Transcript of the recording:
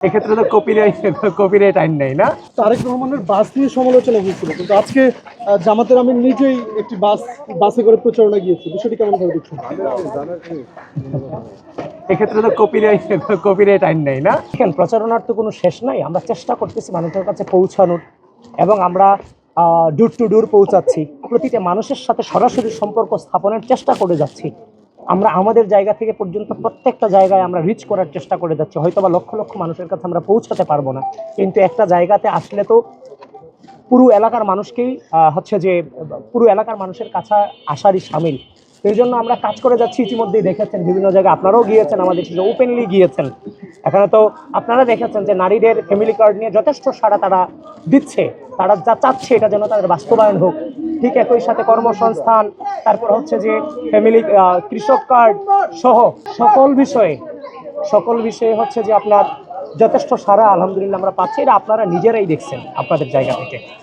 এক্ষেত্রে তো কপিরাইট আইন নেই না। তারেক রহমানের বাস নিয়ে সমালোচনা হয়েছিল, কিন্তু আজকে জামাতের আমির নিজেই একটি বাসে করে প্রচারণা গিয়েছে, বিষয়টি কেমন ভাবে দেখছেন? এক্ষেত্রে তো কপিরাইট আইন নেই না। দেখেন, প্রচারণার তো কোনো শেষ নাই। আমরা চেষ্টা করতেছি মানুষের কাছে পৌঁছানোর, এবং আমরা ডোর টু ডোর পৌঁছাচ্ছি, প্রতিটা মানুষের সাথে সরাসরি সম্পর্ক স্থাপনের চেষ্টা করে যাচ্ছি। আমরা আমাদের জায়গা থেকে পর্যন্ত প্রত্যেকটা জায়গায় আমরা রিচ করার চেষ্টা করে যাচ্ছি। হয়তো বা লক্ষ লক্ষ মানুষের কাছে আমরা পৌঁছাতে পারবো না, কিন্তু একটা জায়গাতে আসলে তো পুরো এলাকার মানুষকেই পুরো এলাকার মানুষের কাছে আসারই সামিল। এই জন্য আমরা কাজ করে যাচ্ছি। ইতিমধ্যেই দেখেছেন বিভিন্ন জায়গায়, আপনারাও গিয়েছেন, আমাদের সাথে ওপেনলি গিয়েছেন। এখানে তো আপনারা দেখেছেন যে নারীদের ফ্যামিলি কার্ড নিয়ে যথেষ্ট সাড়া তারা দিচ্ছে। তারা যা চাচ্ছে এটা যেন তাদের বাস্তবায়ন হোক। ঠিক একই সাথে কর্মসংস্থান, তারপর হচ্ছে যে ফ্যামিলি কৃষক কার্ড সহ সকল বিষয়ে হচ্ছে যে আপনার যথেষ্ট সাড়া আলহামদুলিল্লাহ আমরা পাচ্ছি। এটা আপনারা নিজেরাই দেখছেন আপনাদের জায়গা থেকে।